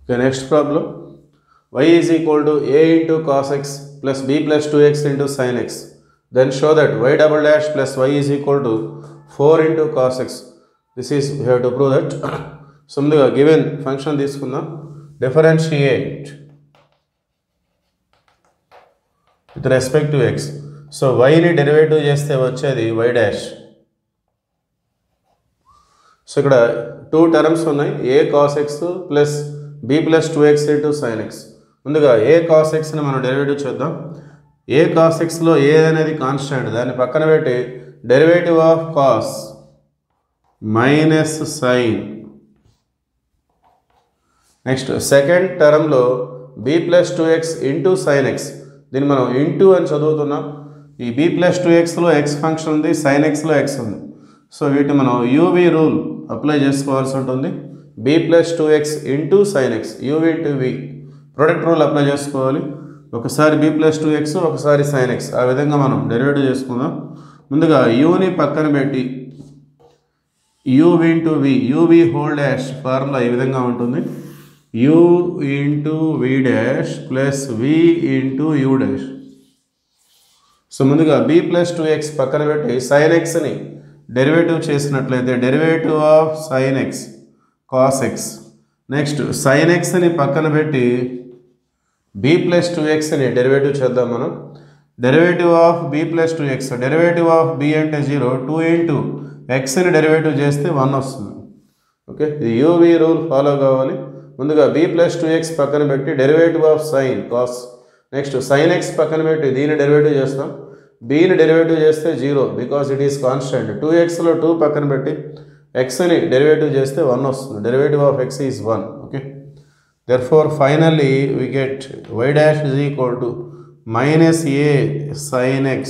Okay, next problem. Y is equal to a into cos x plus b plus 2x into sin x. Then show that y double dash plus y is equal to 4 into cos x. This is, we have to prove that. So, given function తీసుకుందాం, differentiate with respect to x. So, y ని derivative చేస్తే వచ్చేది y dash. So ఇక్కడ 2 terms ఉన్నాయి, a cos x plus b plus 2x into sin x. ముందుగా a cos x ని మనం derivative చేద్దాం. a cos x లో a అనేది కాన్స్టెంట్, దాన్ని పక్కన పెట్టి derivative of cos minus sin. Next second టర్మ్లో b plus 2x into sin x, దీన్ని మనం ఇంటూ అని చదువుతున్నాం. ఈ b plus 2xలో x ఫంక్షన్ ఉంది, sin xలో x ఉంది. సో వీటిని మనం uv రూల్ అప్లై చేసుకోవాల్సి ఉంటుంది. b plus 2x into sin x, u into v product rule apply చేసుకోవాలి. ఒకసారి b plus 2x, ఒకసారి sin x, ఆ విధంగా మనం డెరివేటివ్ చేసుకుందాం. ముందుగా యూని పక్కన పెట్టి u into v, uv whole dash formula ఈ విధంగా ఉంటుంది. u into v dash plus v into u dash. So ముందుగా b plus 2x పక్కన పెట్టి sin xని డెరివేటివ్ చేసినట్లయితే derivative of sin x cos x. Next sin xని పక్కన పెట్టి b plus 2xని డెరివేటివ్ చేద్దాం మనం. Derivative of b plus 2x, derivative of b అంటే 0, 2 into xని డెరివేటివ్ చేస్తే 1 వస్తుంది. ఓకే, ఇది uv రూల్ ఫాలో కావాలి. ముందుగా b plus 2x పక్కన పెట్టి derivative of sin cos, next sin x పక్కన పెట్టి దీన్ని డెరివేటివ్ చేస్తాం. bని డెరివేటివ్ చేస్తే 0 బికాస్ ఇట్ ఈస్ కాన్స్టెంట్. 2xలో 2 పక్కన పెట్టి xని డెరివేటివ్ చేస్తే 1 వస్తుంది. Derivative of x is 1. Okay, therefore finally we get y dash is equal to minus a sin x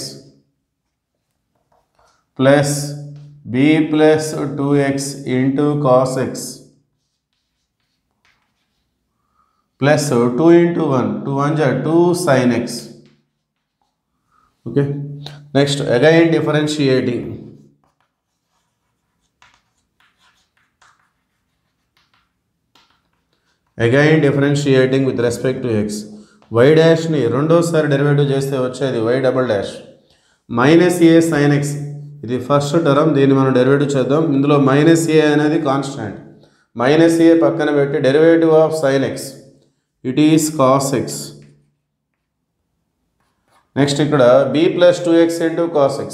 plus b plus 2x into cos x plus 2 into 1, 2 1 are 2 sin x. Okay, next again differentiating. Again differentiating with respect to x. y dash ని రెండోసారి derivative చేస్తే వచ్చేది y double dash minus a sin x. ఇది first term, దీన్ని మనం derivative చేద్దాం. ఇందులో minus a అనేది కాన్స్టెంట్, మైనస్ a పక్కన పెట్టి derivative of sin x, it is cos x. Next ఇక్కడ b plus 2x into cos x.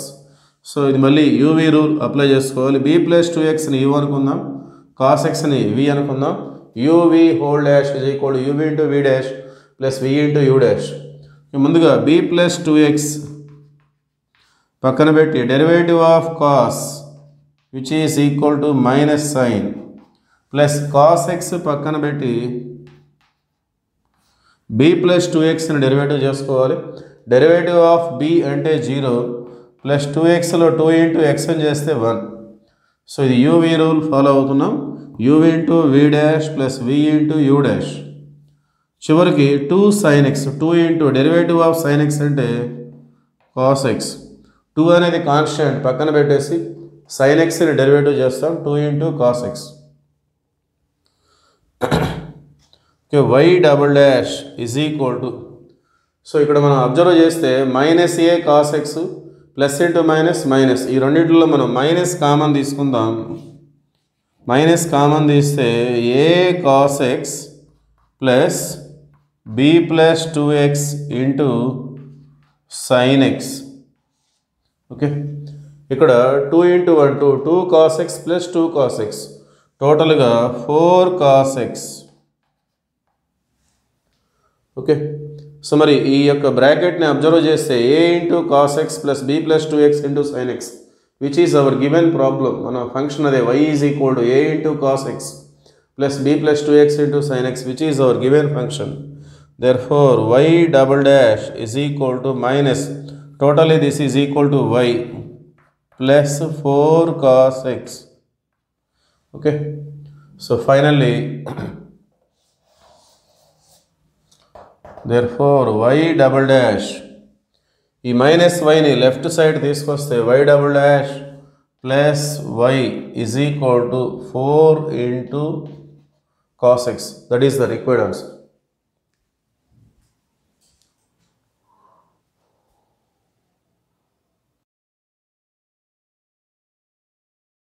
So ఇది మళ్ళీ uv రూల్ అప్లై చేసుకోవాలి. b plus 2xని u అనుకుందాం, cos xని v అనుకుందాం. uv whole dash is equal to uv into v dash plus v into u dash. ముందుగా b plus 2x పక్కన పెట్టి derivative of cos which is equal to minus sin plus cos x పక్కన పెట్టి b plus 2xని derivative చేసుకోవాలి. Derivative of b అంటే 0 plus 2xలో 2 into x అని చేస్తే 1. So ఇది uv రూల్ ఫాలో అవుతున్నాం. u into v dash plus v into u dash. చివరికి 2 sin x, 2 into derivative of sin x అంటే cos x. 2 అనేది constant, పక్కన పెట్టేసి sin xని డెరివేటివ్ చేస్తాం. 2 into cos x. Okay, y double dash is equal to, so ఇక్కడ మనం observe చేస్తే minus a cos x plus into minus minus, ఈ రెండింటిలో మనం మైనస్ కామన్ తీసుకుందాం. మైనస్ కామన్ తీస్తే a cos x plus b plus 2x into sin x. Okay, ఇక్కడ 2 into 1 2 cos x plus 2 cos x, టోటల్గా 4 cos x. ఓకే, సో మరి ఈ యొక్క బ్రాకెట్ని అబ్జర్వ్ చేస్తే a into cos x plus b plus 2x into sin x which is our given problem. మన function అదే y is equal to a into cos x plus b plus 2x into sin x which is our given function. therefore y double dash is equal to minus, totally this is equal to y plus 4 cos x. Okay, so finally therefore y double dash, ఈ minus వైని left side తీసుకొస్తే y double dash plus y is equal to 4 into cos x. That is the required answer.